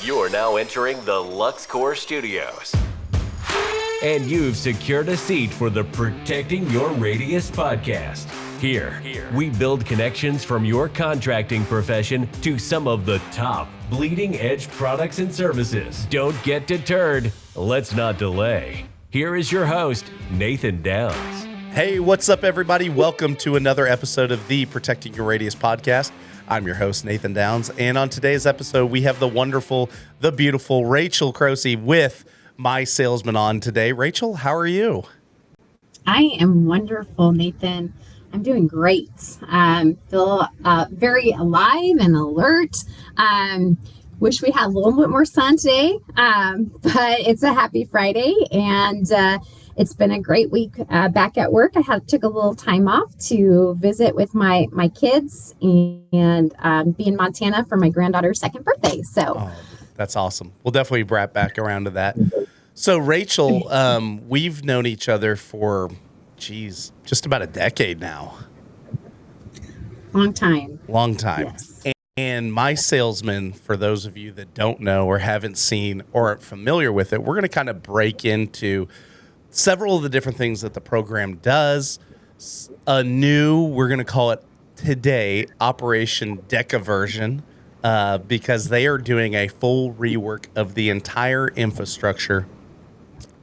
You're now entering the LuxCore Studios. And you've secured a seat for the Protecting Your Radius podcast. Here, we build connections from your contracting profession to some of the top bleeding edge products and services. Don't get deterred. Let's not delay. Here is your host, Nathan Downs. Hey, what's up, everybody? Welcome to another episode of the Protecting Your Radius podcast. I'm your host, Nathan Downs, and on today's episode, we have the wonderful, the beautiful Rachel Kroese with Mysalesman on today. Rachel, how are you? I am wonderful, Nathan. I'm doing great. Feel very alive and alert. Wish we had a little bit more sun today, but it's a happy Friday, and it's been a great week back at work. I took a little time off to visit with my kids and be in Montana for my granddaughter's second birthday. So that's awesome. We'll definitely wrap back around to that. So Rachel, we've known each other for, just about a decade now. Long time. Yes. And Mysalesman, for those of you that don't know or haven't seen or aren't familiar with it, we're going to kind of break into several of the different things that the program does. We're going to call it today, Operation Deca version, because they are doing a full rework of the entire infrastructure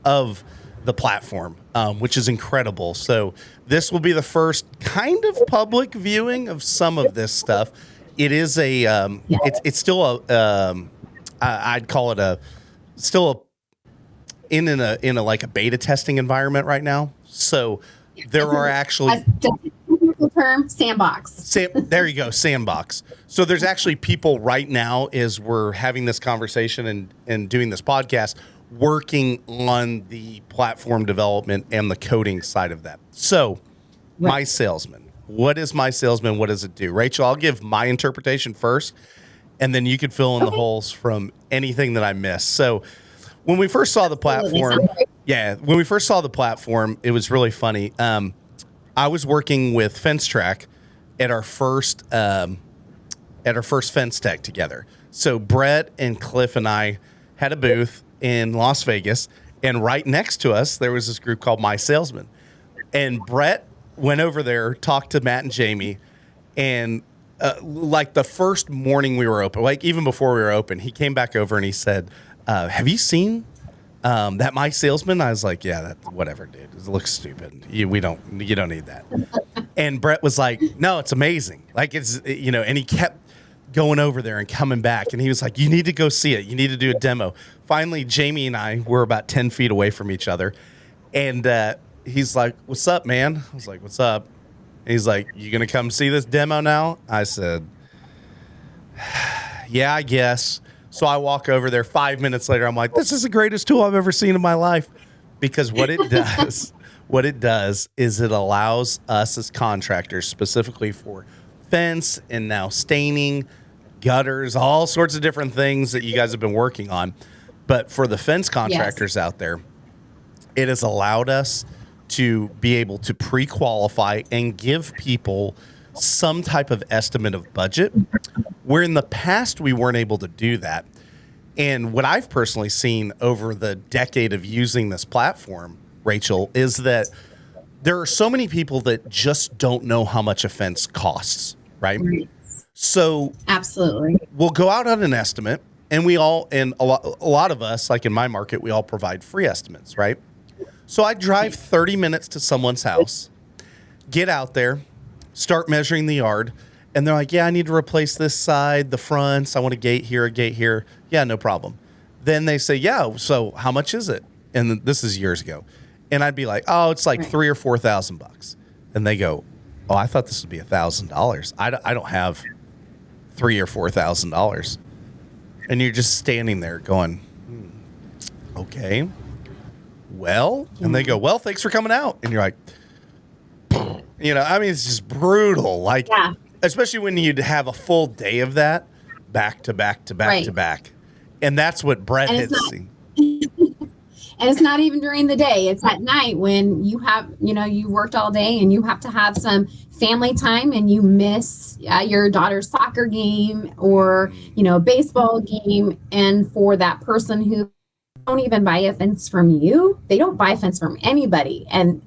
of the platform, which is incredible. So this will be the first kind of public viewing of some of this stuff. It is it's still I'd call it in a like a beta testing environment right now. So there are actually technical term sandbox. There you go, sandbox. So there's actually people right now as we're having this conversation and doing this podcast working on the platform development and the coding side of that. So right. Mysalesman. What is Mysalesman? What does it do? Rachel, I'll give my interpretation first, and then you can fill in the holes from anything that I missed. So when we first saw the platform, it was really funny. I was working with Fence Track at our first Fence Tech together. So Brett and Cliff and I had a booth in Las Vegas, and right next to us there was this group called Mysalesman. And Brett went over there, talked to Matt and Jamie, and like the first morning we were open, like even before we were open, he came back over and he said, have you seen that Mysalesman? I was like, yeah, whatever, dude. It looks stupid. You don't need that. And Brett was like, no, it's amazing. Like and he kept going over there and coming back. And he was like, you need to go see it. You need to do a demo. Finally, Jamie and I were about 10 feet away from each other. And he's like, what's up, man? I was like, what's up? And he's like, you going to come see this demo now? I said, yeah, I guess. So I walk over there. 5 minutes later, I'm like, this is the greatest tool I've ever seen in my life. Because what it does is it allows us as contractors, specifically for fence and now staining, gutters, all sorts of different things that you guys have been working on. But for the fence contractors out there, it has allowed us to be able to pre-qualify and give people some type of estimate of budget, where in the past we weren't able to do that. And what I've personally seen over the decade of using this platform, Rachel, is that there are so many people that just don't know how much a fence costs, right? So absolutely, we'll go out on an estimate, and a lot of us, like in my market, we all provide free estimates, right? So I drive 30 minutes to someone's house, get out there, start measuring the yard, and they're like, yeah, I need to replace this side, the fronts. I want a gate here, a gate here. Yeah, no problem. Then they say, yeah, so how much is it? And this is years ago. And I'd be like, oh, it's like $3,000 or $4,000. And they go, oh, I thought this would be $1,000. I don't have $3,000 or $4,000. And you're just standing there going, okay. Well, and they go, well, thanks for coming out. And you're like, it's just brutal. Like, especially when you'd have a full day of that back to back to back to back. And that's what Brett had seen. And it's not even during the day. It's at night when you have, you worked all day and you have to have some family time and you miss your daughter's soccer game or, baseball game. And for that person who don't even buy a fence from you, they don't buy a fence from anybody. And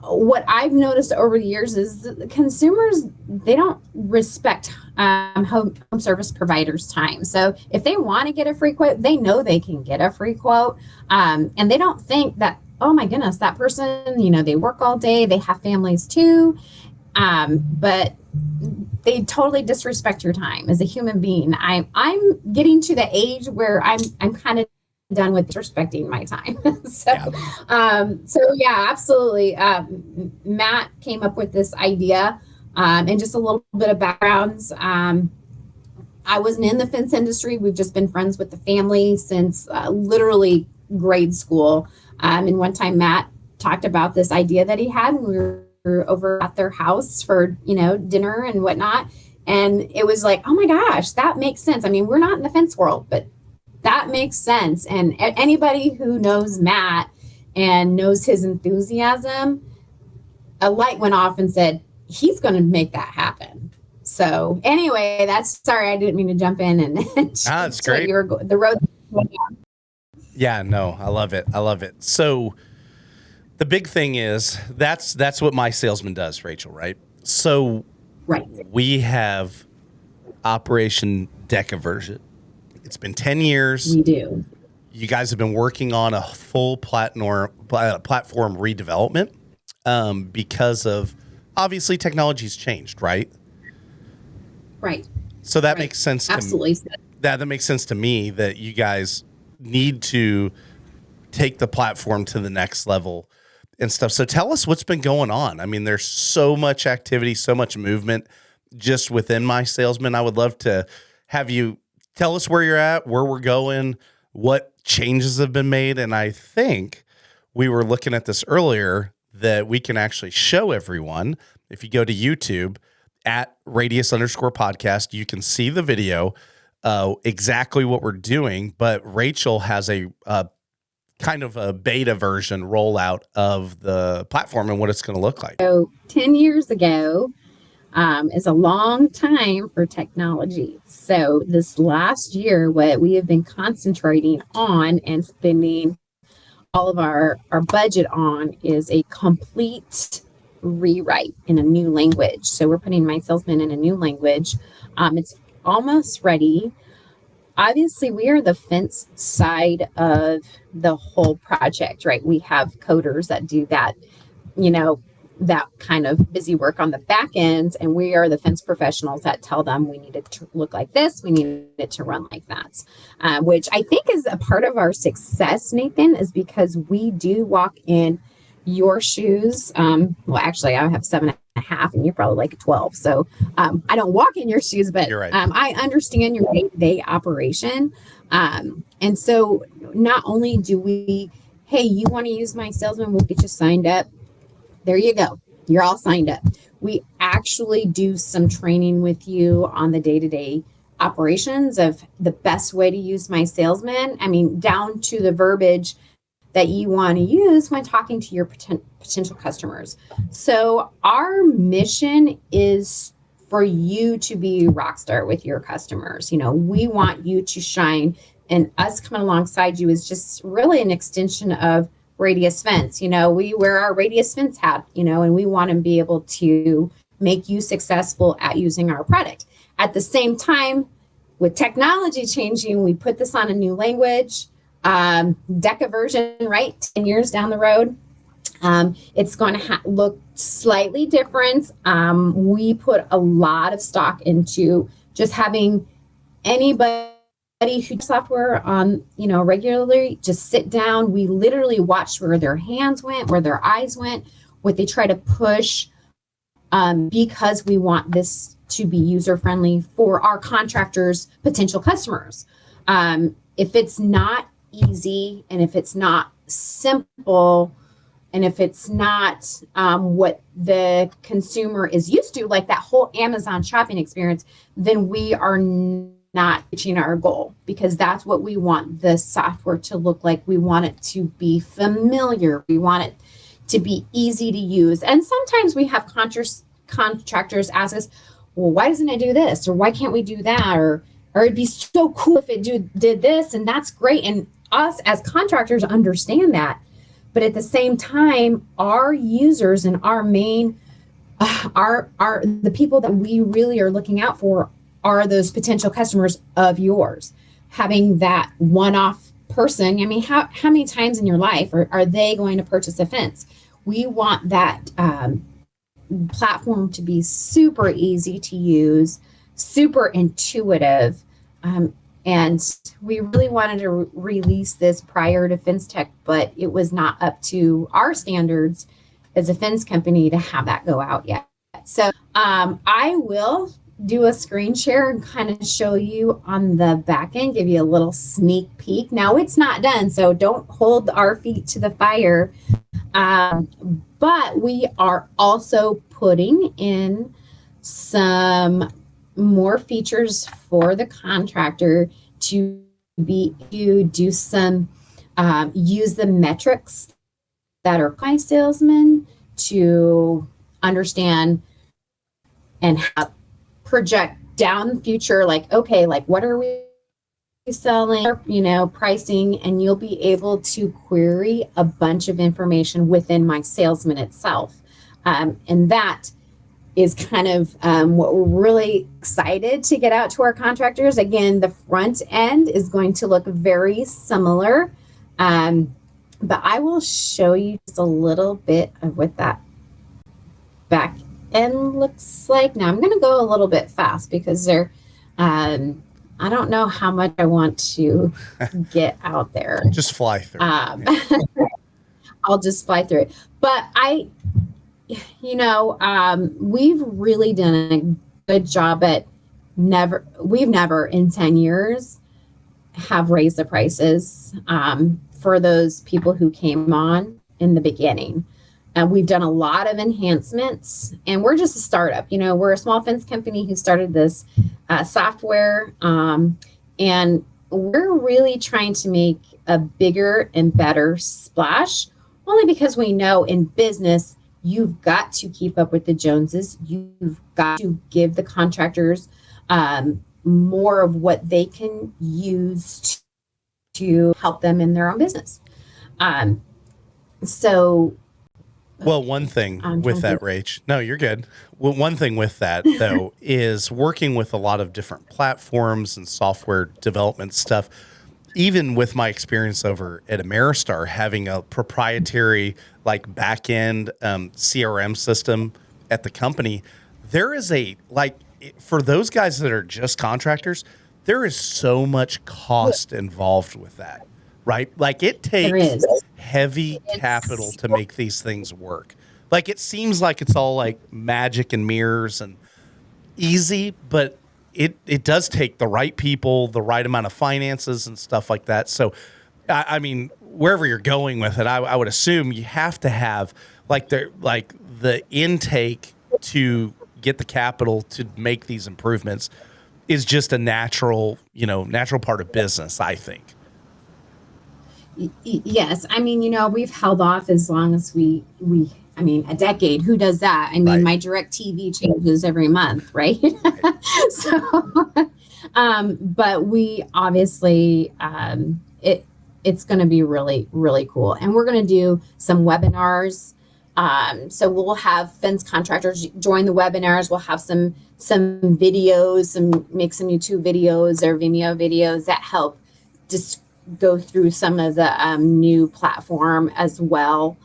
what I've noticed over the years is the consumers, they don't respect home service providers' time. So if they want to get a free quote, they know they can get a free quote. And they don't think that, oh my goodness, that person, they work all day, they have families too. But they totally disrespect your time as a human being. I'm getting to the age where I'm kind of done with disrespecting my time. So yeah, absolutely. Matt came up with this idea, and just a little bit of backgrounds. I wasn't in the fence industry. We've just been friends with the family since literally grade school. And one time Matt talked about this idea that he had, and we were over at their house for, dinner and whatnot. And it was like, oh my gosh, that makes sense. I mean, we're not in the fence world, but that makes sense. And anybody who knows Matt and knows his enthusiasm, a light went off and said, he's going to make that happen. So anyway, sorry, I didn't mean to jump in and that's great. The road. Yeah, no, I love it. So the big thing is that's what Mysalesman does, Rachel, right? So right. We have Operation Decaversion. It's been 10 years. We do. You guys have been working on a full platform redevelopment because of, obviously, technology's changed, right? Right. So that makes sense to Absolutely. me. That makes sense to me that you guys need to take the platform to the next level and stuff. So tell us what's been going on. I mean, there's so much activity, so much movement just within Mysalesman. I would love to have you tell us where you're at, where we're going, what changes have been made. And I think we were looking at this earlier that we can actually show everyone. If you go to YouTube at @radius_podcast, you can see the video, exactly what we're doing. But Rachel has a kind of a beta version rollout of the platform and what it's going to look like. So 10 years ago, is a long time for technology. So this last year, what we have been concentrating on and spending all of our budget on is a complete rewrite in a new language. So we're putting Mysalesman in a new language. It's almost ready. Obviously, we are the fence side of the whole project, right? We have coders that do that, that kind of busy work on the back end, and we are the fence professionals that tell them we need it to look like this, we need it to run like that, which I think is a part of our success, Nathan, is because we do walk in your shoes. Well, actually, I have 7.5 and you're probably like 12, so I don't walk in your shoes, but you're right. I understand your day-to-day operation, and so not only do we, hey, you want to use Mysalesman, we'll get you signed up. There you go. You're all signed up. We actually do some training with you on the day-to-day operations of the best way to use Mysalesman. I mean, down to the verbiage that you want to use when talking to your potential customers. So our mission is for you to be a rock star with your customers. We want you to shine, and us coming alongside you is just really an extension of Radius Fence. We wear our Radius Fence hat, and we want to be able to make you successful at using our product. At the same time, with technology changing, we put this on a new language, DECA version, right? 10 years down the road. It's going to look slightly different. We put a lot of stock into just having anybody who does software on, regularly, just sit down. We literally watch where their hands went, where their eyes went, what they try to push, because we want this to be user-friendly for our contractors' potential customers. If it's not easy, and if it's not simple, and if it's not what the consumer is used to, like that whole Amazon shopping experience, then we are not reaching our goal, because that's what we want the software to look like. We want it to be familiar. We want it to be easy to use. And sometimes we have contractors ask us, well, why doesn't it do this? Or why can't we do that? Or it'd be so cool if it did this, and that's great. And us as contractors understand that. But at the same time, our users and our main, the people that we really are looking out for are those potential customers of yours. Having that one-off person, I mean, how many times in your life are they going to purchase a fence? We want that platform to be super easy to use, super intuitive. And we really wanted to release this prior to Fence Tech, but it was not up to our standards as a fence company to have that go out yet. So I will do a screen share and kind of show you on the back end, give you a little sneak peek. Now it's not done, so don't hold our feet to the fire. But we are also putting in some more features for the contractor to do some, use the metrics that are Mysalesman to understand and have project down the future, like, okay, like what are we selling, pricing, and you'll be able to query a bunch of information within Mysalesman itself. And that is kind of what we're really excited to get out to our contractors. Again, the front end is going to look very similar, but I will show you just a little bit of what that back end looks like. Now I'm going to go a little bit fast because I don't know how much I want to get out there. Just fly through. I'll just fly through it. But we've really done a good job at we've never in 10 years have raised the prices for those people who came on in the beginning. And we've done a lot of enhancements, and we're just a startup. We're a small fence company who started this software, and we're really trying to make a bigger and better splash, only because we know in business, you've got to keep up with the Joneses. You've got to give the contractors more of what they can use to help them in their own business. Well, one thing with that, Rach, no, you're good. Well, one thing with that, though, is working with a lot of different platforms and software development stuff. Even with my experience over at Ameristar, having a proprietary back-end CRM system at the company, there is for those guys that are just contractors, there is so much cost involved with that. Right? It takes heavy capital to make these things work. It seems like it's all magic and mirrors and easy, but it does take the right people, the right amount of finances and stuff like that. So, I mean, wherever you're going with it, I would assume you have to have the intake to get the capital to make these improvements is just a natural part of business, I think. Yes. I mean, we've held off as long as a decade. Who does that? I mean, Right. My direct TV changes every month, right? So, but we obviously, it's going to be really, really cool. And we're going to do some webinars. So we'll have fence contractors join the webinars. We'll have some videos, make some YouTube videos or Vimeo videos that help just go through some of the new platform as well.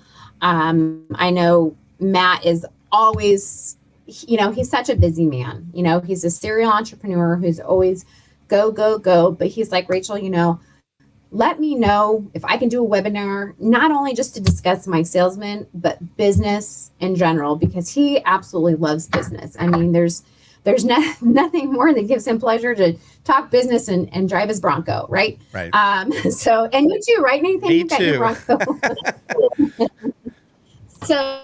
I know Matt is always, he's such a busy man. He's a serial entrepreneur who's always go, go, go. But he's like, Rachel, let me know if I can do a webinar, not only just to discuss Mysalesman, but business in general, because he absolutely loves business. I mean, there's nothing more that gives him pleasure to talk business and drive his Bronco, right? Right. So, and you too, right, Nathan? Me You got too. your Bronco. So,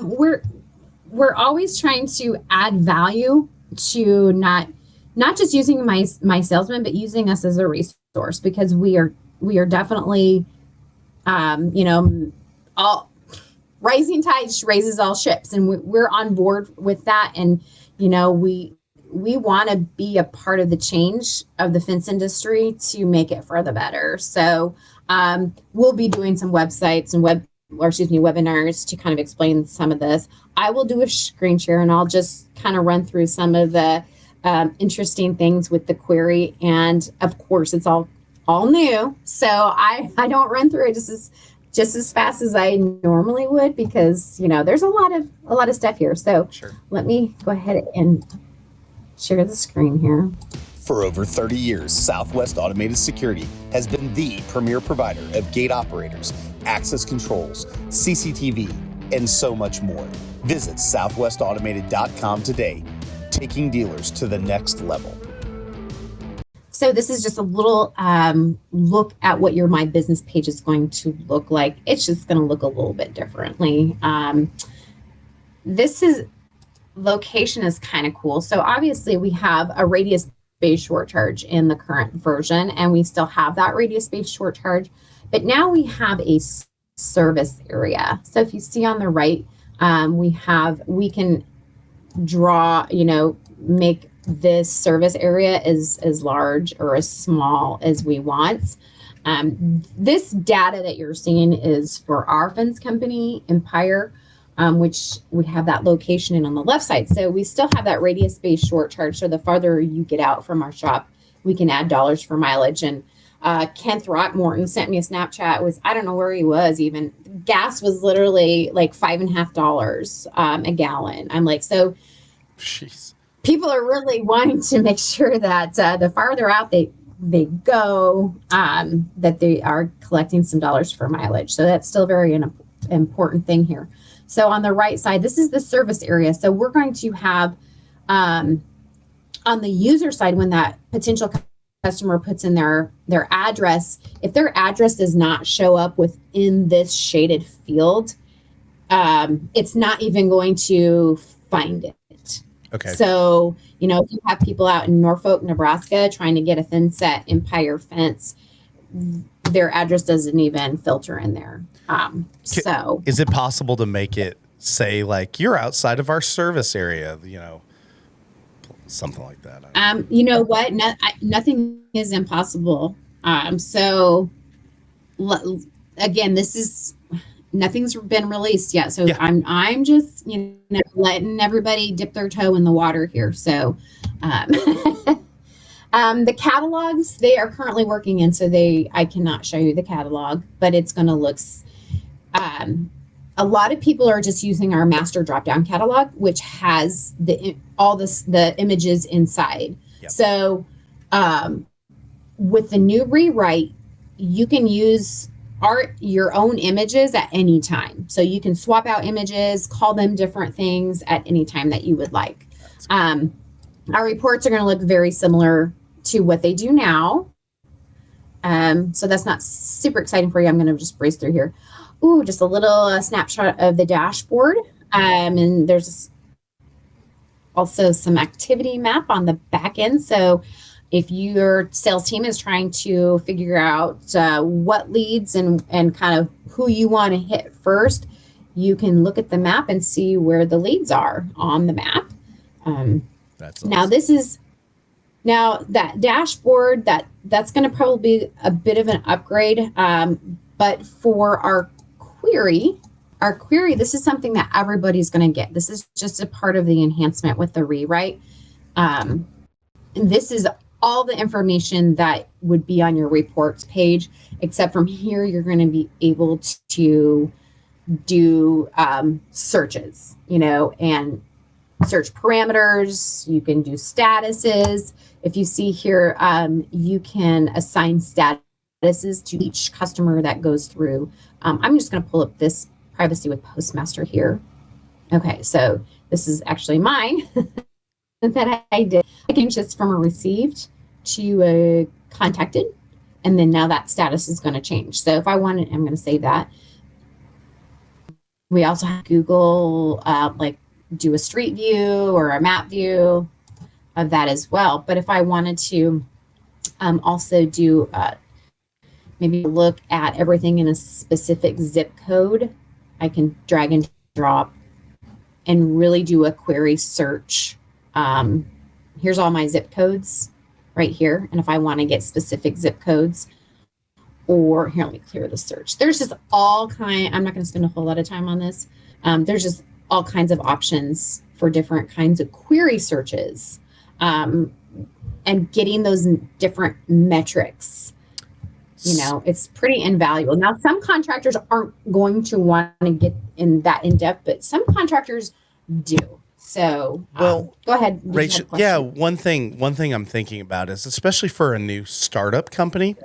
we're always trying to add value to not not just using my salesman, but using us as a resource, because we are definitely, all rising tide raises all ships, and we're on board with that. And we want to be a part of the change of the fence industry to make it for the better. So we'll be doing some websites and webinars to kind of explain some of this. I will do a screen share, and I'll just kind of run through some of the interesting things with the query. And of course, it's all new, so I don't run through it just as fast as I normally would, because there's a lot of stuff here. So Sure. Let me go ahead and share the screen here. For over 30 years, Southwest Automated Security has been the premier provider of gate operators, access controls, CCTV, and so much more. Visit southwestautomated.com today, taking dealers to the next level. So this is just a little look at what your My Business page is going to look like. It's just going to look a little bit differently. Location is kind of cool. So obviously we have a radius-based short charge in the current version, and we still have that radius-based short charge, but now we have a service area. So if you see on the right, we can draw, make this service area as large or as small as we want. This data that you're seeing is for our fence company, Empire, which we have that location in on the left side. So we still have that radius-based short charge. So the farther you get out from our shop, we can add dollars for mileage. And Ken Throckmorton sent me a Snapchat. I don't know where he was even. Gas was literally like $5.50 a gallon. I'm like, so Jeez. People are really wanting to make sure that the farther out they go, that they are collecting some dollars for mileage. So that's still very important thing here. So on the right side, this is the service area. So we're going to have on the user side, when that potential customer puts in their address, if their address does not show up within this shaded field, it's not even going to find it. Okay. So, if you have people out in Norfolk, Nebraska, trying to get a fence at Empire Fence, their address doesn't even filter in there. So is it possible to make it say like, you're outside of our service area, something like that? you know what? Nothing is impossible. Again, nothing's been released yet. So yeah. I'm just, letting everybody dip their toe in the water here. So, the catalogs, they are currently working in, so I cannot show you the catalog, but it's going to look, a lot of people are just using our master drop-down catalog, which has the images inside. Yep. So, with the new rewrite, you can use your own images at any time. So you can swap out images, call them different things at any time that you would like. Our reports are going to look very similar to what they do now. So that's not super exciting for you. I'm going to just breeze through here. Ooh, just a little snapshot of the dashboard. And there's also some activity map on the back end. So if your sales team is trying to figure out what leads and kind of who you want to hit first, you can look at the map and see where the leads are on the map. That's awesome. Now that dashboard, that's going to probably be a bit of an upgrade. But for our query, this is something that everybody's going to get. This is just a part of the enhancement with the rewrite. And this is all the information that would be on your reports page, except from here, you're going to be able to do searches, and search parameters. You can do statuses. If you see here, you can assign statuses to each customer that goes through. I'm just going to pull up this privacy with Postmaster here. Okay, so this is actually mine. That I did. I can just from a received to a contacted, and then now that status is going to change. So if I want it, I'm going to save that. We also have Google, do a street view or a map view. of that as well. But if I wanted to also do maybe look at everything in a specific zip code, I can drag and drop and really do a query search. Here's all my zip codes right here. And if I want to get specific zip codes, or here, let me clear the search. There's just all kind, I'm not going to spend a whole lot of time on this. There's just all kinds of options for different kinds of query searches, and getting those different metrics. You know, it's pretty invaluable. Now, some contractors aren't going to want to get in that in depth, but some contractors do. So, well, go ahead, Rachel. Yeah, one thing I'm thinking about is, especially for a new startup company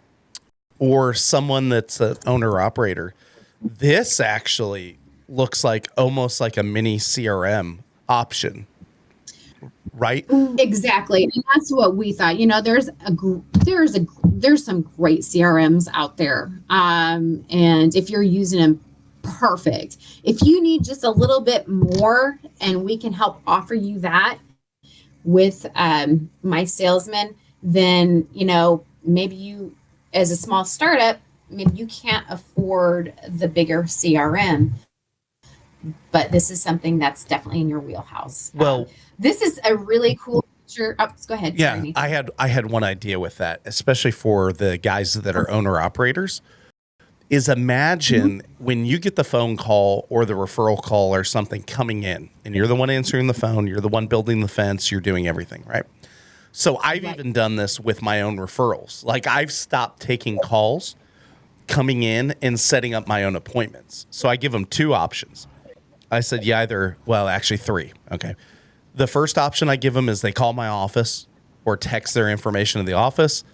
or someone that's an owner operator, this actually looks like almost like a mini CRM option, right? Exactly, and that's what we thought. You know, there's some great CRMs out there, and if you're using them, perfect. If you need just a little bit more, and we can help offer you that with Mysalesman, then you know maybe you, as a small startup, maybe you can't afford the bigger CRM. But this is something that's definitely in your wheelhouse. Well, this is a really cool feature. Oh, go ahead. Yeah, Sorry. I had one idea with that, especially for the guys that are owner operators. Is imagine when you get the phone call or the referral call or something coming in, and you're the one answering the phone, you're the one building the fence, you're doing everything, right? So I've even done this with my own referrals. Like I've stopped taking calls coming in and setting up my own appointments. So I give them two options. I said, actually three. Okay. The first option I give them is they call my office or text their information to the office,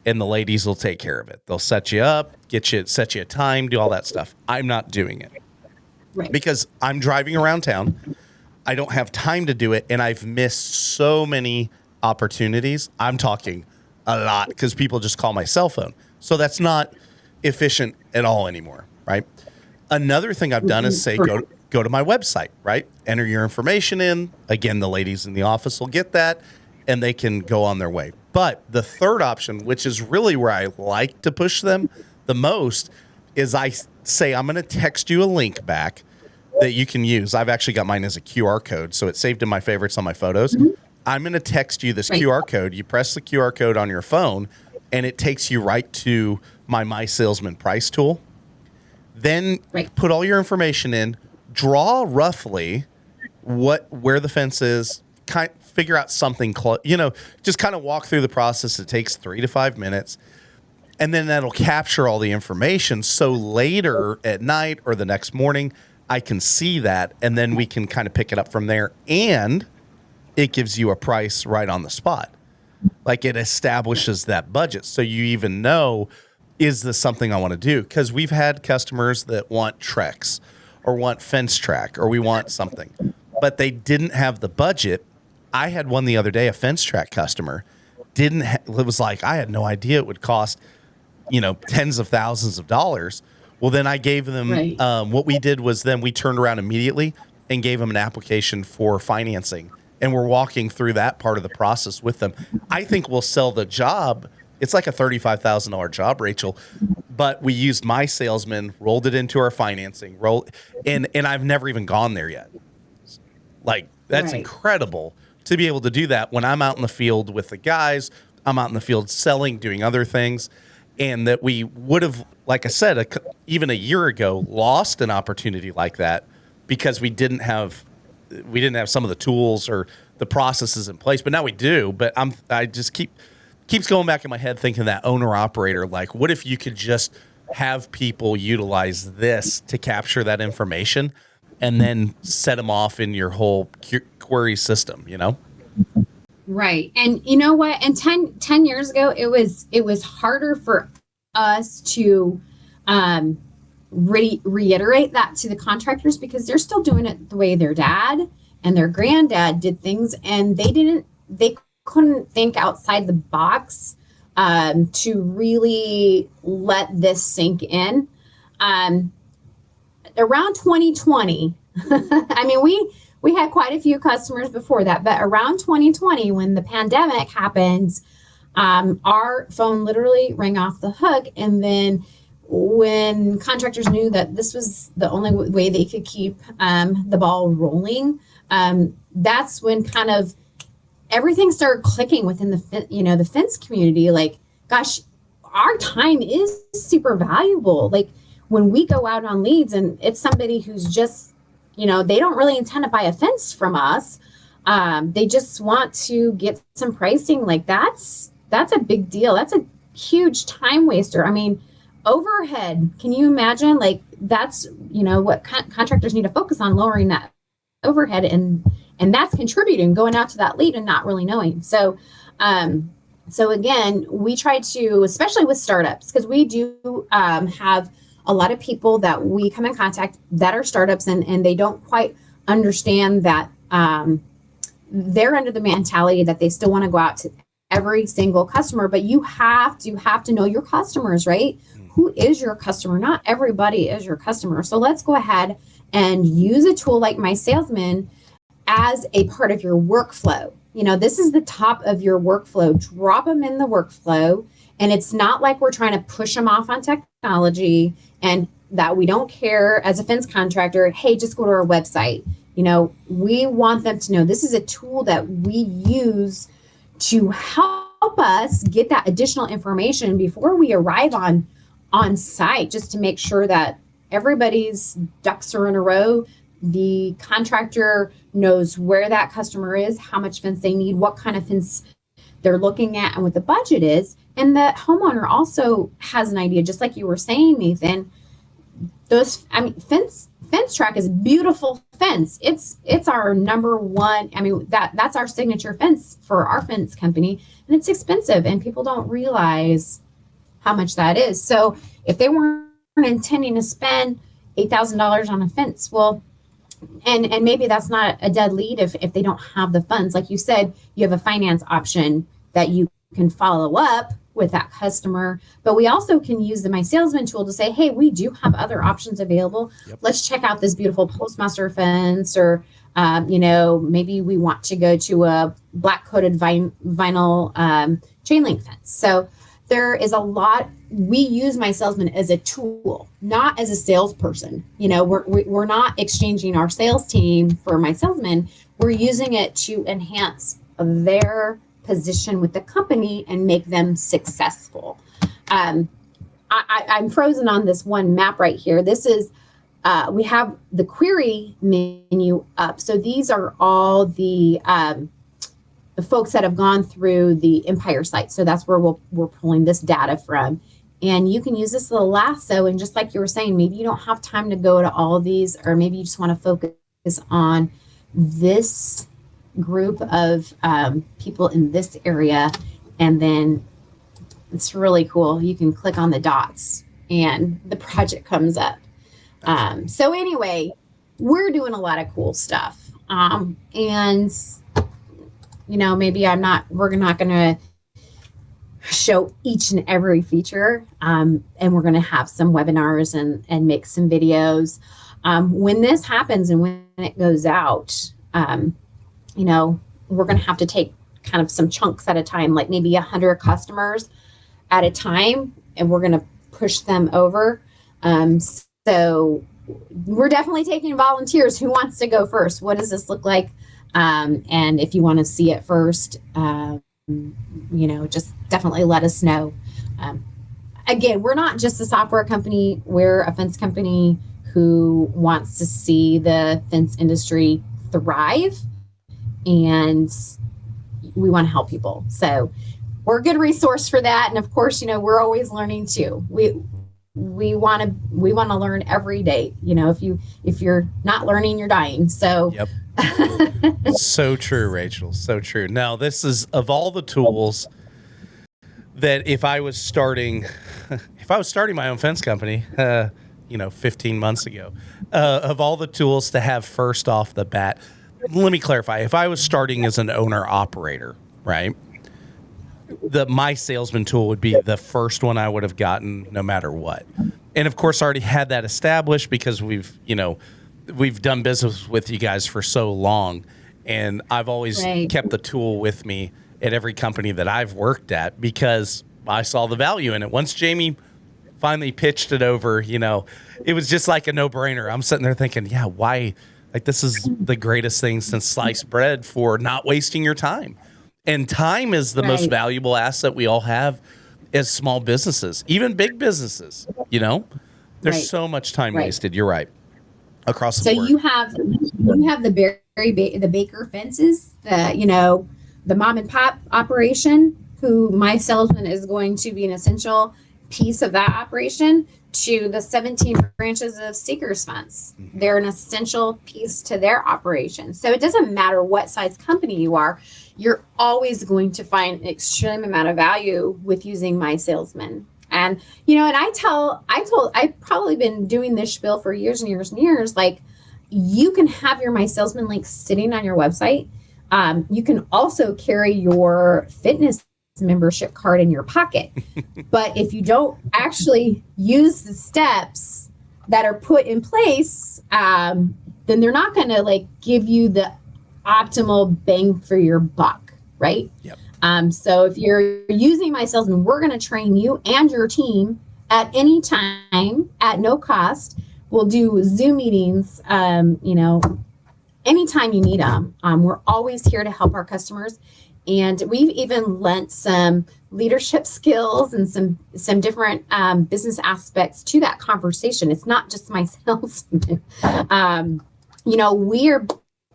and the ladies will take care of it. They'll set you up, set you a time, do all that stuff. I'm not doing it because I'm driving around town. I don't have time to do it, and I've missed so many opportunities. I'm talking a lot because people just call my cell phone. So that's not efficient at all anymore, right? Another thing I've done is say, go to my website, right? Enter your information in. Again, the ladies in the office will get that, and they can go on their way. But the third option, which is really where I like to push them the most, is I say, I'm going to text you a link back that you can use. I've actually got mine as a QR code, so it's saved in my favorites on my photos. I'm going to text you this QR code. You press the QR code on your phone, and it takes you right to my Mysalesman price tool. Then put all your information in, draw roughly where the fence is, figure out something close, just kind of walk through the process. It takes 3 to 5 minutes, and then that'll capture all the information. So later at night or the next morning, I can see that, and then we can kind of pick it up from there. And it gives you a price right on the spot. Like it establishes that budget. So you even know, is this something I want to do? Because we've had customers that want Trex or want fence track, or we want something, but they didn't have the budget. I had one the other day, a fence track customer it was like, I had no idea it would cost, tens of thousands of dollars. Well, then I gave them, what we did was then we turned around immediately and gave them an application for financing. And we're walking through that part of the process with them. I think we'll sell the job. It's like a $35,000 job, Rachel, but we used Mysalesman, rolled it into our financing, and I've never even gone there yet. Like, that's incredible to be able to do that when I'm out in the field with the guys, I'm out in the field selling, doing other things, and that we would have, like I said, even a year ago, lost an opportunity like that because we didn't have some of the tools or the processes in place. But now we do. But I just keeps going back in my head thinking that owner operator, like, what if you could just have people utilize this to capture that information and then set them off in your whole query system, Right. And you know what? And 10 years ago, it was harder for us to reiterate that to the contractors because they're still doing it the way their dad and their granddad did things, and they couldn't think outside the box to really let this sink in. Around 2020, I mean, we had quite a few customers before that, but around 2020, when the pandemic happened, our phone literally rang off the hook. And then when contractors knew that this was the only way they could keep the ball rolling, that's when kind of everything started clicking within the fence community. Like, gosh, our time is super valuable. Like, when we go out on leads and it's somebody who's just, they don't really intend to buy a fence from us. They just want to get some pricing. Like, that's a big deal. That's a huge time waster. I mean, overhead, can you imagine? Like, that's, what contractors need to focus on, lowering that overhead, and that's contributing, going out to that lead and not really knowing. So again, we try to, especially with startups, because we do have a lot of people that we come in contact that are startups, and they don't quite understand that they're under the mentality that they still want to go out to every single customer, but you have to know your customers, right? Who is your customer? Not everybody is your customer. So let's go ahead and use a tool like Mysalesman as a part of your workflow. This is the top of your workflow. Drop them in the workflow. And it's not like we're trying to push them off on technology and that we don't care as a fence contractor. Hey, just go to our website. We want them to know this is a tool that we use to help us get that additional information before we arrive on site, just to make sure that everybody's ducks are in a row. The contractor knows where that customer is, how much fence they need, what kind of fence they're looking at, and what the budget is. And the homeowner also has an idea, just like you were saying, Nathan. Fence Track is a beautiful fence. It's our number one. That's our signature fence for our fence company, and it's expensive, and people don't realize how much that is. So if they weren't intending to spend $8,000 on a fence, well, and maybe that's not a dead lead if they don't have the funds. Like you said, you have a finance option that you can follow up with that customer. But we also can use the Mysalesman tool to say, hey, we do have other options available. Yep. Let's check out this beautiful Postmaster fence, or maybe we want to go to a black coated vinyl chain link fence. So there is a lot. We use Mysalesman as a tool, not as a salesperson. We're not exchanging our sales team for Mysalesman. We're using it to enhance their position with the company and make them successful. I'm frozen on this one map right here. This is, we have the query menu up. So these are all the folks that have gone through the Empire site. So that's where we're pulling this data from. And you can use this little lasso, and just like you were saying, maybe you don't have time to go to all of these, or maybe you just want to focus on this group of people in this area. And then it's really cool. You can click on the dots and the project comes up. So anyway, we're doing a lot of cool stuff. And maybe we're not going to show each and every feature. And we're going to have some webinars and make some videos. When this happens and when it goes out, we're going to have to take kind of some chunks at a time, like maybe 100 customers at a time, and we're going to push them over. So we're definitely taking volunteers. Who wants to go first? What does this look like? And if you want to see it first, just definitely let us know. Again, we're not just a software company. We're a fence company who wants to see the fence industry thrive, and we want to help people. So we're a good resource for that. And of course, we're always learning too. We want to learn every day. If you're not learning, you're dying. So yep. So true, Rachel. So true. Now, this is, of all the tools that if I was starting my own fence company, 15 months ago, of all the tools to have first off the bat, let me clarify. If I was starting as an owner operator, right, the Mysalesman tool would be the first one I would have gotten no matter what. And of course, I already had that established because we've, we've done business with you guys for so long, and I've always kept the tool with me at every company that I've worked at because I saw the value in it. Once Jamie finally pitched it over, it was just like a no-brainer. I'm sitting there thinking, yeah, why? Like, this is the greatest thing since sliced bread for not wasting your time. And time is the most valuable asset we all have as small businesses, even big businesses, There's so much time wasted. You're right. Across the board. So you have the baker fences, the mom and pop operation, who Mysalesman is going to be an essential piece of that operation, to the 17 branches of Seekers Fence. They're an essential piece to their operation. So it doesn't matter what size company you are, you're always going to find an extreme amount of value with using Mysalesman. And, and I've probably been doing this spiel for years and years and years. Like, you can have your Mysalesman link sitting on your website. You can also carry your fitness membership card in your pocket. But if you don't actually use the steps that are put in place, then they're not going to give you the optimal bang for your buck, right? Yep. So if you're using Mysalesman, we're going to train you and your team at any time at no cost. We'll do Zoom meetings, anytime you need them. We're always here to help our customers. And we've even lent some leadership skills and some different business aspects to that conversation. It's not just Mysalesman. We are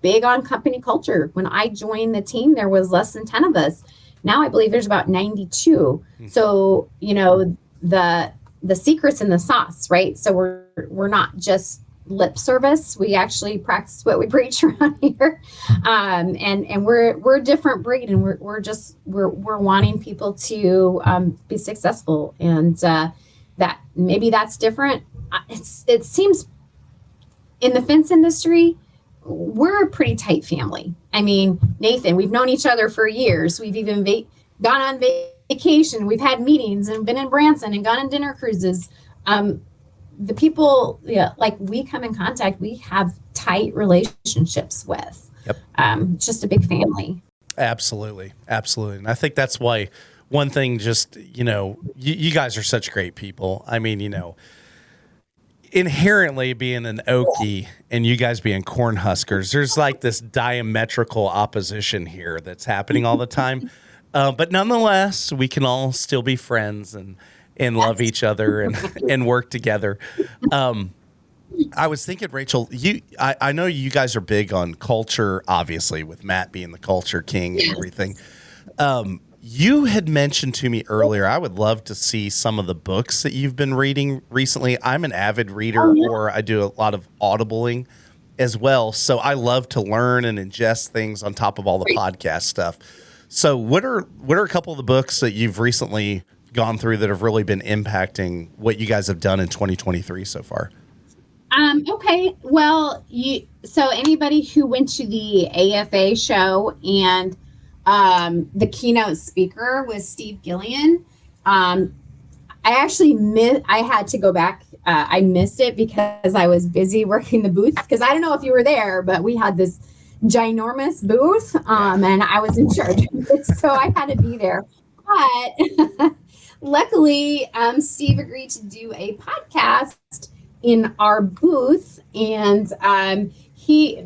big on company culture. When I joined the team, there was less than 10 of us. Now I believe there's about 92. So, the secret's in the sauce, right? So we're not just lip service. We actually practice what we preach around here. And we're a different breed, and we're wanting people to be successful. And that maybe that's different. It seems in the fence industry, we're a pretty tight family. I mean, Nathan, we've known each other for years. We've even gone on vacation. We've had meetings and been in Branson and gone on dinner cruises. The people, we come in contact, we have tight relationships with. Yep. Just a big family. Absolutely. And I think that's why one thing you guys are such great people. I mean, inherently being an Okie and you guys being Cornhuskers, there's this diametrical opposition here that's happening all the time. But nonetheless, we can all still be friends and love each other and work together. I was thinking, Rachel, I know you guys are big on culture, obviously, with Matt being the culture king and everything. You had mentioned to me earlier, I would love to see some of the books that you've been reading recently. I'm an avid reader, or I do a lot of audibling as well. So I love to learn and ingest things on top of all the podcast stuff. So what are a couple of the books that you've recently gone through that have really been impacting what you guys have done in 2023 so far? Okay. Well, so anybody who went to the AFA show and the keynote speaker was Steve Gillian. I had to go back. I missed it because I was busy working the booth, because I don't know if you were there, but we had this ginormous booth and I was in charge of it, so I had to be there. But luckily, Steve agreed to do a podcast in our booth, and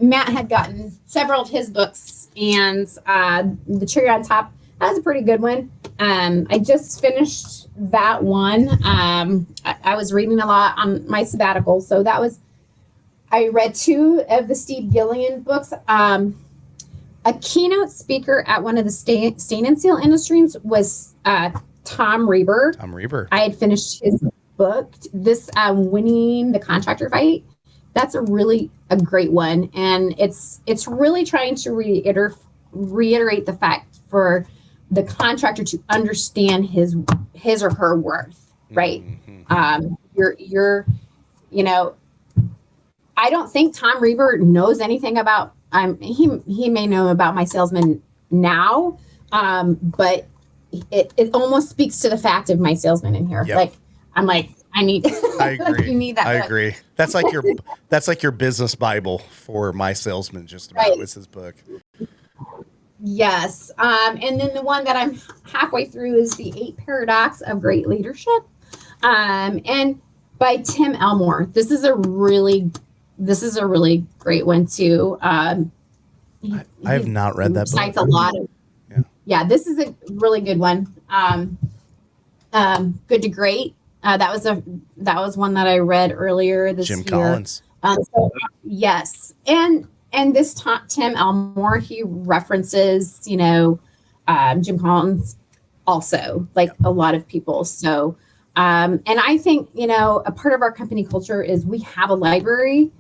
Matt had gotten several of his books, and the cherry on top, that was a pretty good one. I just finished that one. I was reading a lot on my sabbatical, so I read 2 of the Steve Gillian books. A keynote speaker at one of the stain and seal industries was Tom Reber. I had finished his book, this Winning the Contractor Fight. That's a great one, and it's really trying to reiterate the fact for the contractor to understand his or her worth, right? You're I don't think Tom Reber knows anything about. He may know about Mysalesman now, but it almost speaks to the fact of Mysalesman in here. Yep. I'm like, I need. I agree. You need that. I book. agree. That's like your business Bible for Mysalesman. Just about Right. was his book. Yes. And then the one that I'm halfway through is The 8 Paradox of Great Leadership. And by Tim Elmore. This is a really great one too. I have not read that book. Cites a lot of. Yeah, this is a really good one. Good to Great. That was one that I read earlier this year. Jim Collins. Yes, and this Tim Elmore, he references Jim Collins also, like a lot of people. So, and I think a part of our company culture is we have a library.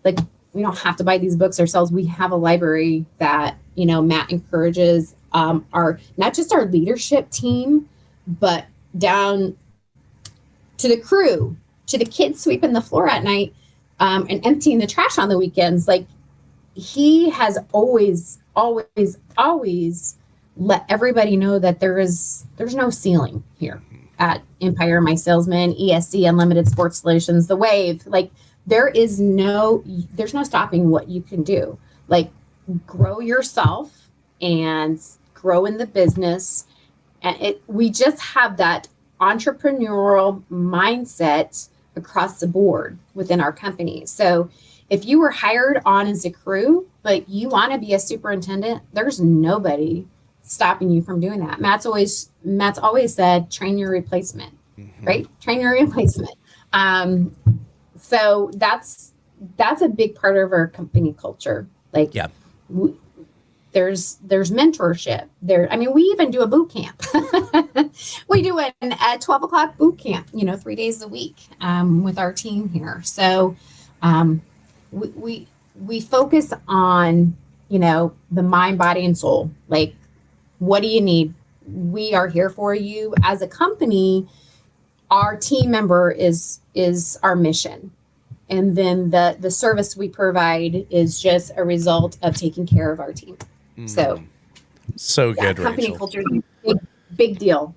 Like we don't have to buy these books ourselves. We have a library that Matt encourages our not just our leadership team, but down to the crew, to the kids sweeping the floor at night, and emptying the trash on the weekends. Like he has always let everybody know that there's no ceiling here at Empire, Mysalesman, ESC, Unlimited Sports Solutions, The Wave. Like there's no stopping what you can do. Like grow yourself and grow in the business. And we just have that entrepreneurial mindset across the board within our company. So if you were hired on as a crew, but you want to be a superintendent, there's nobody stopping you from doing that. Matt's always said, train your replacement, right? Train your replacement. So that's a big part of our company culture. Like, yeah. There's mentorship there. I mean, we even do a boot camp. We do a 12 o'clock boot camp, 3 days a week, with our team here. So, we focus on, the mind, body, and soul. Like, what do you need? We are here for you. As a company, our team member is our mission. And then the service we provide is just a result of taking care of our team. So good, company Rachel. culture is a big deal.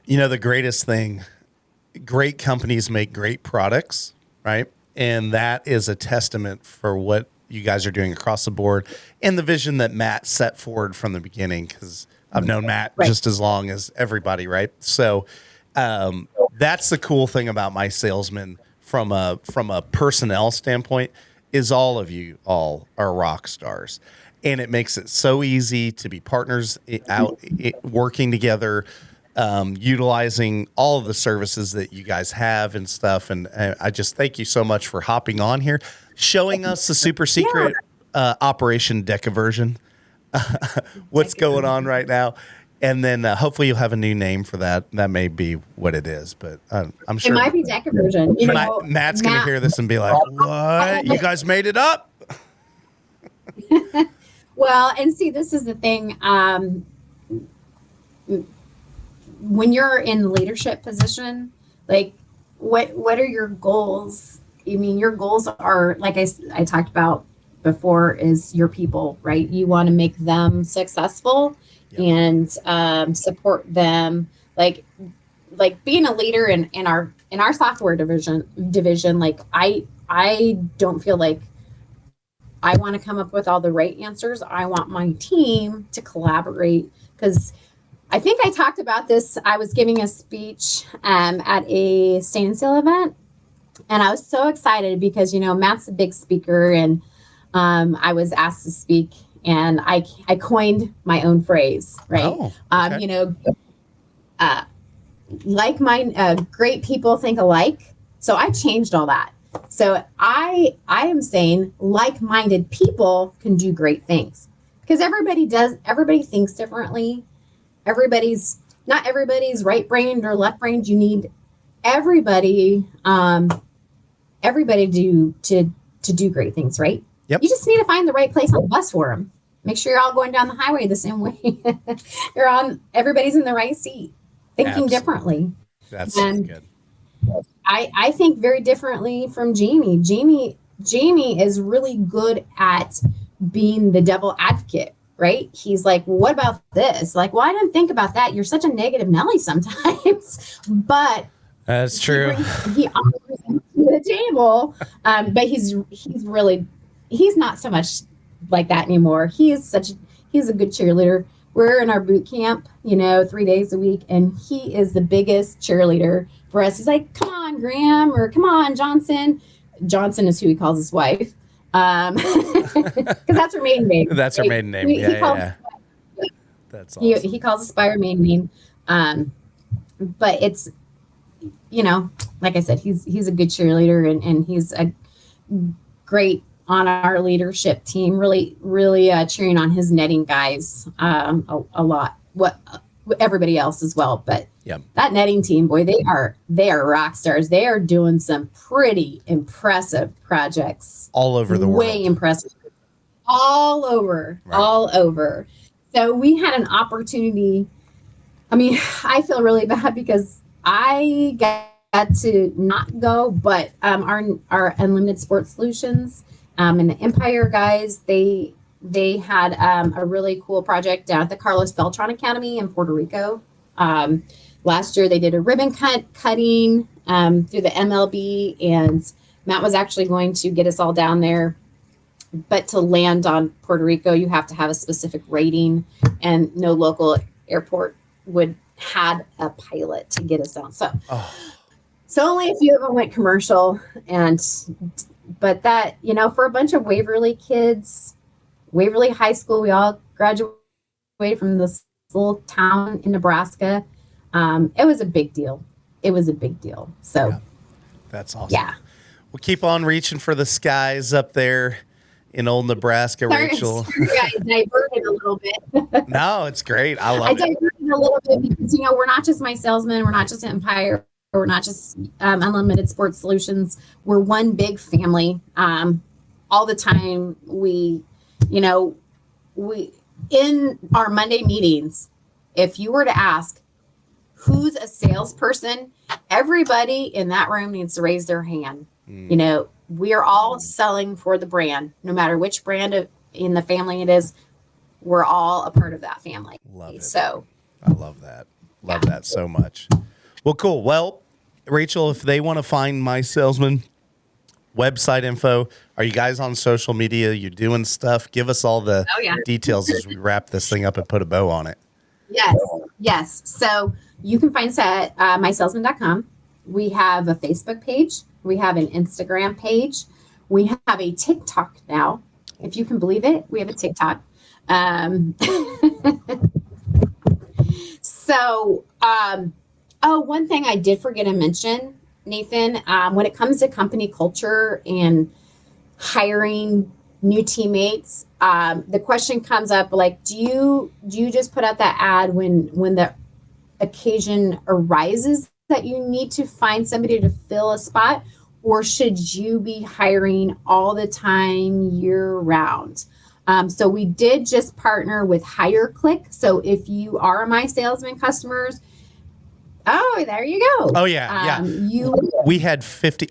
The greatest thing, great companies make great products, right? And that is a testament for what you guys are doing across the board and the vision that Matt set forward from the beginning, because I've known Matt just as long as everybody, right? So that's the cool thing about Mysalesman from a personnel standpoint is all of you all are rock stars. And it makes it so easy to be partners working together, utilizing all of the services that you guys have and stuff. And I just thank you so much for hopping on here, showing us the super secret Operation Decaversion, what's going on right now. And then hopefully you'll have a new name for that. That may be what it is, but I'm sure it might be Decaversion. Matt's going to hear this and be like, what? You guys made it up? Well, and see, this is the thing. When you're in leadership position, like what are your goals? I mean, your goals are, like I talked about before, is your people, right? You want to make them successful and support them. Like being a leader in our software division, like I don't feel like I want to come up with all the right answers. I want my team to collaborate, because I think I talked about this. I was giving a speech at a stand sale event, and I was so excited because, Matt's a big speaker, and I was asked to speak, and I coined my own phrase, right? Oh, okay. Great people think alike. So I changed all that. So I am saying like-minded people can do great things, because everybody thinks differently. Not everybody's right-brained or left-brained. You need everybody to do great things, right? Yep. You just need to find the right place on the bus for them. Make sure you're all going down the highway the same way. Everybody's in the right seat, thinking differently. That's good. I think very differently from Jamie. Jamie is really good at being the devil advocate, right? He's like, well, what about this? Like, well, I didn't think about that. You're such a negative Nelly sometimes. But That's true. He offers him to the table, but he's not so much like that anymore. He's a good cheerleader. We're in our boot camp, 3 days a week, and he is the biggest cheerleader for us. He's like, "Come on, Graham," or "Come on, Johnson." Johnson is who he calls his wife, because that's her maiden name. That's her maiden name. Yeah. That's awesome. He calls us by our maiden name, but it's, like I said, he's a good cheerleader, and he's a great on our leadership team, really cheering on his netting guys a lot. What everybody else as well, but that netting team, boy, they are rock stars. They are doing some pretty impressive projects all over the world. Way impressive, all over. So we had an opportunity. I mean, I feel really bad because I got to not go, but our Unlimited Sports Solutions and the Empire guys, they had a really cool project down at the Carlos Beltran Academy in Puerto Rico. Last year they did a ribbon cutting through the MLB, and Matt was actually going to get us all down there. But to land on Puerto Rico, you have to have a specific rating, and no local airport had a pilot to get us down. So only a few of them went commercial, but that, for a bunch of Waverly kids, Waverly High School, we all graduated from this little town in Nebraska. It was a big deal. So that's awesome. Yeah. We'll keep on reaching for the skies up there in old Nebraska, Rachel. Sorry, I diverted a little bit. No, it's great. I love it. I diverted a little bit because, we're not just Mysalesman, we're not just Empire, we're not just Unlimited Sports Solutions. We're one big family. All the time we in our Monday meetings, if you were to ask who's a salesperson, everybody in that room needs to raise their hand. We are all selling for the brand, no matter which brand in the family it is. We're all a part of that family. Love it. So I love that. Love that so much. Well, cool. Well, Rachel, if they want to find Mysalesman, website info, are you guys on social media? You doing stuff? Give us all the details as we wrap this thing up and put a bow on it. Yes. So you can find us at mysalesman.com. We have a Facebook page. We have an Instagram page. We have a TikTok now. If you can believe it, we have a TikTok. One thing I did forget to mention, Nathan, when it comes to company culture and hiring new teammates, the question comes up like, do you just put out that ad when the occasion arises that you need to find somebody to fill a spot, or should you be hiring all the time year round? So we did just partner with HireClick. So if you are a Mysalesman customers, there you go. Oh yeah. We had 50.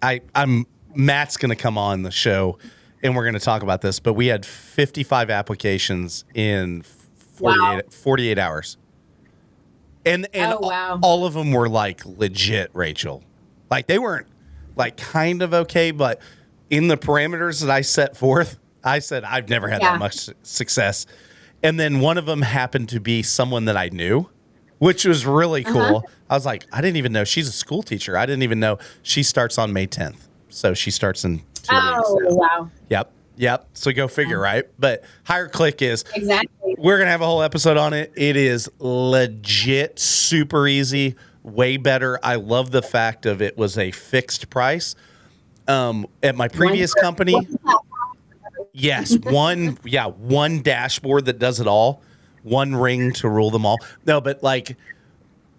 Matt's going to come on the show and we're going to talk about this, but we had 55 applications in 48 hours. And all of them were like legit, Rachel. Like they weren't like kind of okay, but in the parameters that I set forth, I said I've never had that much success. And then one of them happened to be someone that I knew, which was really cool. I was like, I didn't even know she's a school teacher. I didn't even know she starts on May 10th. So she starts in 2 weeks. Oh, wow. Yep. So go figure, right? But HireClick is exactly. We're going to have a whole episode on it. It is legit, super easy, way better. I love the fact of it was a fixed price. At my previous company, yes, one dashboard that does it all, one ring to rule them all. No, but like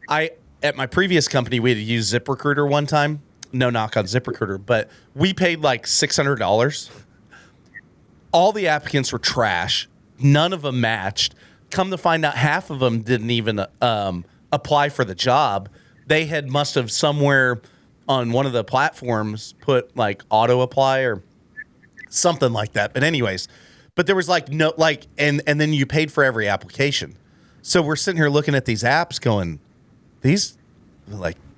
at my previous company, we had to use ZipRecruiter one time. No knock on ZipRecruiter, but we paid like $600. All the applicants were trash. None of them matched. Come to find out, half of them didn't even apply for the job. They must have somewhere on one of the platforms put like auto apply or something like that. But anyways, there was like no like, and then you paid for every application. So we're sitting here looking at these apps going, these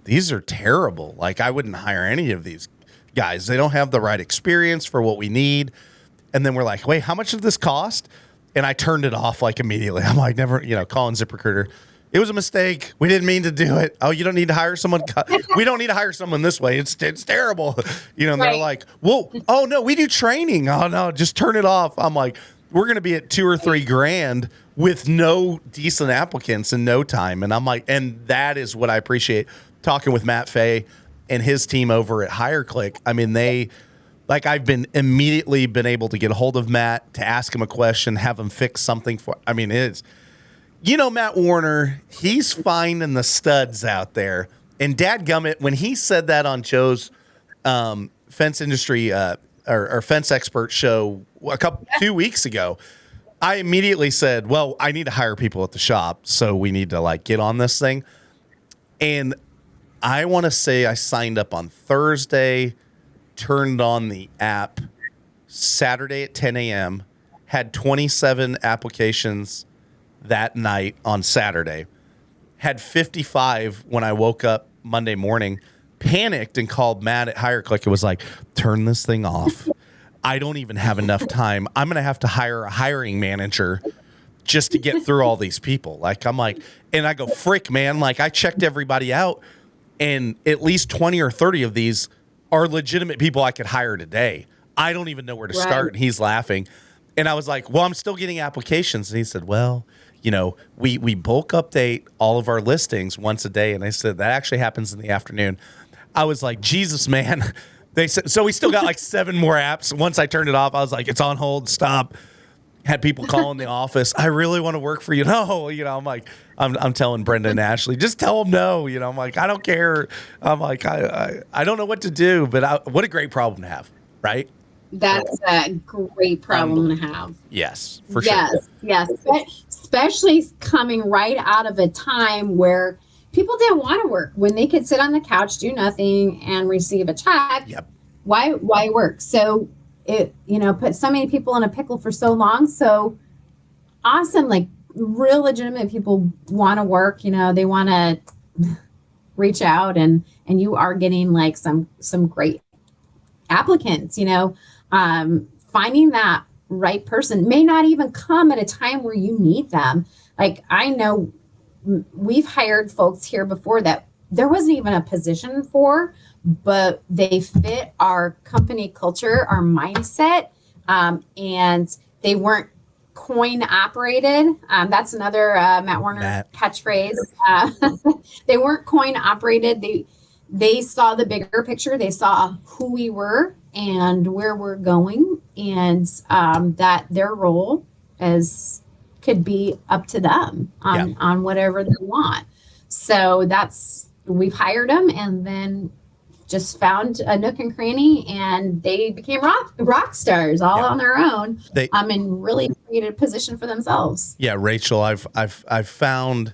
these are terrible. Like, I wouldn't hire any of these guys. They don't have the right experience for what we need. And then we're like, wait, how much did this cost? And I turned it off like immediately. I'm like, never, calling ZipRecruiter. It was a mistake. We didn't mean to do it. Oh, you don't need to hire someone. We don't need to hire someone this way. It's terrible. And they're like, well, oh no, we do training. Oh no, just turn it off. I'm like, we're going to be at $2,000 or $3,000 with no decent applicants in no time. And I'm like, and that is what I appreciate talking with Matt Fay and his team over at HireClick. I mean, I've been able to get a hold of Matt to ask him a question, have him fix something it's, Matt Warner, he's finding the studs out there. And dadgummit, when he said that on Joe's fence industry or fence expert show 2 weeks ago, I immediately said, well, I need to hire people at the shop. So we need to get on this thing. And I want to say I signed up on Thursday, turned on the app Saturday at 10 a.m., had 27 applications that night on Saturday, had 55 when I woke up Monday morning, panicked and called Matt at HireClick. It was like, turn this thing off. I don't even have enough time. I'm going to have to hire a hiring manager just to get through all these people. And I go, frick, man. I checked everybody out, and at least 20 or 30 of these are legitimate people I could hire today. I don't even know where to start. And he's laughing. And I was like, well, I'm still getting applications. And he said, well, we bulk update all of our listings once a day. And I said, that actually happens in the afternoon. I was like, Jesus, man. They said, so we still got 7 more apps. Once I turned it off, I was like, it's on hold, stop. Had people call in the office. I really want to work for you. No, I'm like, I'm telling Brenda and Ashley, just tell them no. I'm like, I don't care. I'm like, I don't know what to do, but what a great problem to have, right? That's a great problem to have. Yes, for sure. Yes. Especially coming right out of a time where people didn't want to work, when they could sit on the couch, do nothing, and receive a check. Yep. Why work? So it, put so many people in a pickle for so long. So awesome. Real legitimate people want to work, they want to reach out, and you are getting some great applicants, finding that right person may not even come at a time where you need them. I know we've hired folks here before that there wasn't even a position for, but they fit our company culture, our mindset, and they weren't coin operated. That's another Matt Warner catchphrase. They weren't coin operated. They saw the bigger picture. They saw who we were and where we're going, and that their role could be up to them on whatever they want. So we've hired them, and then just found a nook and cranny, and they became rock stars all on their own. And really created a position for themselves. Yeah, Rachel, I've found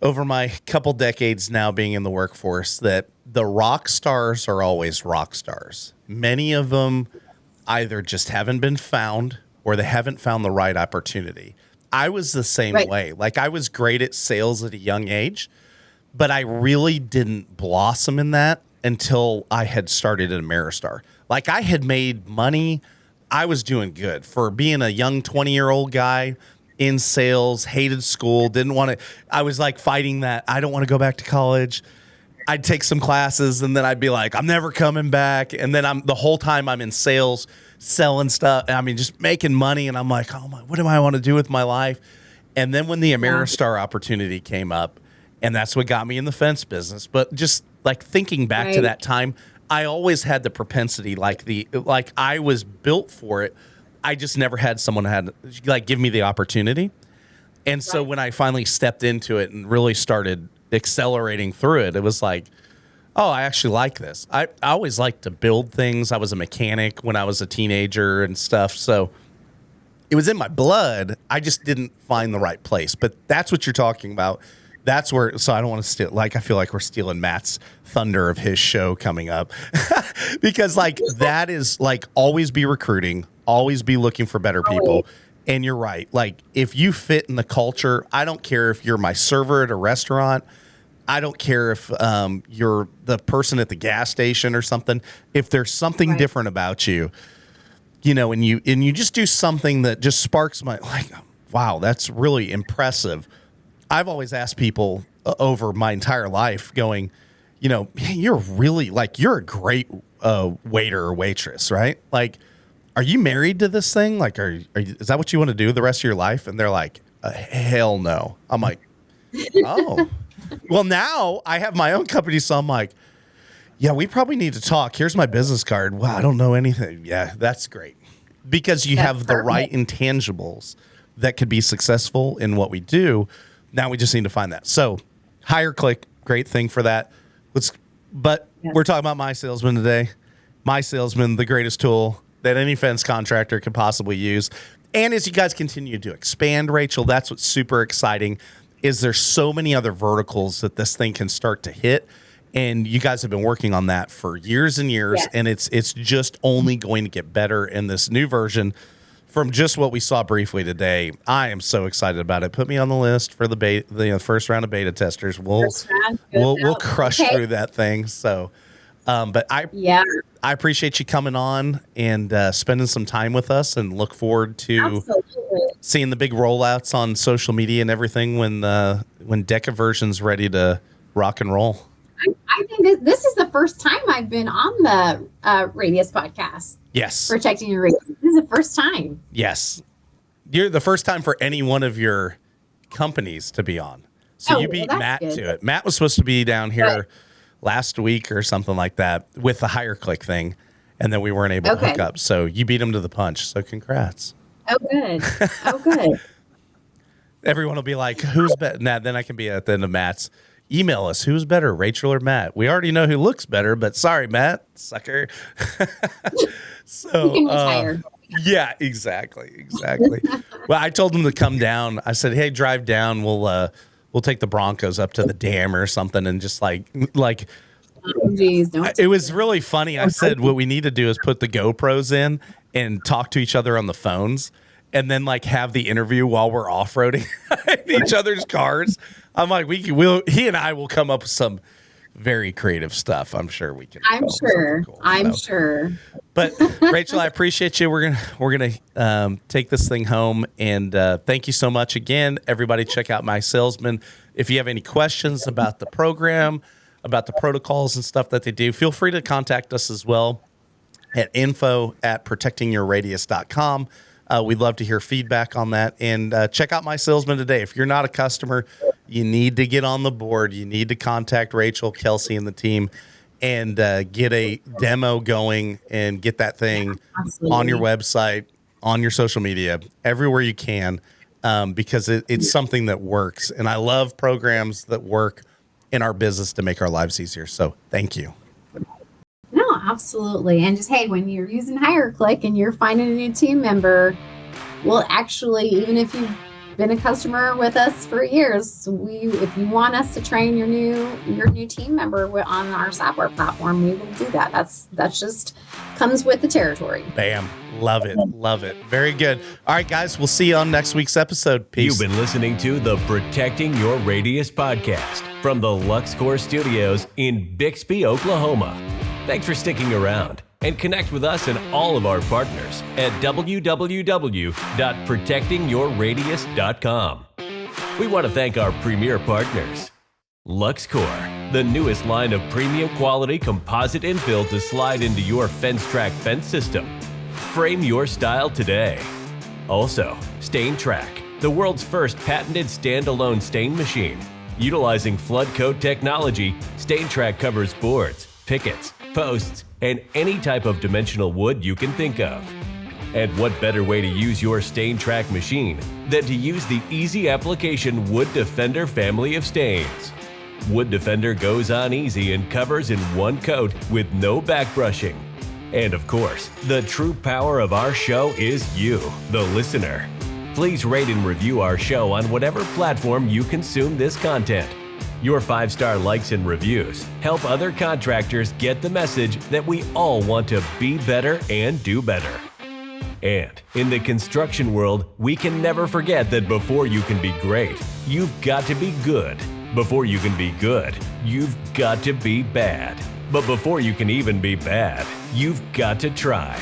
over my couple decades now being in the workforce that the rock stars are always rock stars. Many of them either just haven't been found, or they haven't found the right opportunity. I was the same way. I was great at sales at a young age, but I really didn't blossom in that until I had started at Ameristar. I had made money. I was doing good for being a young 20-year-old guy in sales, hated school, didn't want to. I was fighting that. I don't want to go back to college. I'd take some classes, and then I'd be like, I'm never coming back. And then the whole time I'm in sales, selling stuff. Just making money. And I'm like, oh my, what do I want to do with my life? And then when the Ameristar opportunity came up, and that's what got me in the fence business. But just thinking back to that time, I always had the propensity, I was built for it. I just never had someone give me the opportunity. And so when I finally stepped into it and really started accelerating through it, it was oh, I actually like this. I always liked to build things. I was a mechanic when I was a teenager and stuff. So it was in my blood. I just didn't find the right place. But that's what you're talking about. That's where, so I don't want to steal, I feel like we're stealing Matt's thunder of his show coming up. Because that is always be recruiting, always be looking for better people. And you're right. If you fit in the culture, I don't care if you're my server at a restaurant I don't care if you're the person at the gas station or something. If there's something different about you, and you just do something that just sparks my wow, that's really impressive. I've always asked people over my entire life, going, you're really you're a great waiter or waitress, right? Like, are you married to this thing? Like, is that what you want to do the rest of your life? And they're like, hell no. I'm like, oh, well, now I have my own company. So I'm like, yeah, we probably need to talk. Here's my business card. Well, I don't know anything. Yeah, that's great. Because you have the right intangibles that could be successful in what we do. Now we just need to find that. So HireClick, great thing for that. We're talking about Mysalesman today. Mysalesman, the greatest tool that any fence contractor could possibly use. And as you guys continue to expand, Rachel, that's what's super exciting, is there's so many other verticals that this thing can start to hit. And you guys have been working on that for years and years, and it's just only going to get better in this new version. From just what we saw briefly today, I am so excited about it. Put me on the list for the first round of beta testers. We'll crush through that thing. So, but I appreciate you coming on and spending some time with us, and look forward to seeing the big rollouts on social media and everything when Decaversion's ready to rock and roll. I think this is the first time I've been on the Radius podcast. Yes. Protecting Your Radius. This is the first time. Yes. You're the first time for any one of your companies to be on. So you beat Matt to it. Matt was supposed to be down here last week or something like that with the HireClick thing, and then we weren't able to hook up. So you beat him to the punch. So congrats. Oh, good. Oh, good. Everyone will be like, who's better? Nah, then I can be at the end of Matt's. Email us. Who's better, Rachel or Matt? We already know who looks better, but sorry, Matt, sucker. So, yeah, exactly. Well, I told them to come down. I said, hey, drive down. We'll take the Broncos up to the dam or something, and just like. Oh, geez, it was really funny. I said, what we need to do is put the GoPros in and talk to each other on the phones, and then have the interview while we're off-roading in each other's cars. I'm like, he and I will come up with some very creative stuff. I'm sure we can. I'm sure. Cool. I'm sure. But Rachel, I appreciate you. We're gonna take this thing home, and thank you so much again. Everybody, check out Mysalesman. If you have any questions about the program, about the protocols and stuff that they do, feel free to contact us as well at info@protectingyourradius.com. We'd love to hear feedback on that, and check out Mysalesman today. If you're not a customer, you need to get on the board. You need to contact Rachel, Kelsey, and the team, and get a demo going, and get that thing on your website, on your social media, everywhere you can, because it's something that works. And I love programs that work in our business to make our lives easier. So thank you. No, absolutely. And just, hey, when you're using HireClick and you're finding a new team member, well, actually, even if you've been a customer with us for years, if you want us to train your new team member on our software platform, we will do that. That's just comes with the territory. Bam. Love it. Very good. All right, guys, we'll see you on next week's episode. Peace. You've been listening to the Protecting Your Radius podcast from the LuxCore Studios in Bixby, Oklahoma. Thanks for sticking around, and connect with us and all of our partners at www.protectingyourradius.com. We want to thank our premier partners. LuxCore, the newest line of premium quality composite infill to slide into your fence track fence system. Frame your style today. Also, StainTrack, the world's first patented standalone stain machine. Utilizing flood coat technology, StainTrack covers boards, pickets, posts, and any type of dimensional wood you can think of. And what better way to use your StainTrack machine than to use the easy application Wood Defender family of stains. Wood Defender goes on easy and covers in one coat with no back brushing. And of course, the true power of our show is you, the listener. Please rate and review our show on whatever platform you consume this content. Your 5-star likes and reviews help other contractors get the message that we all want to be better and do better. And in the construction world, we can never forget that before you can be great, you've got to be good. Before you can be good, you've got to be bad. But before you can even be bad, you've got to try.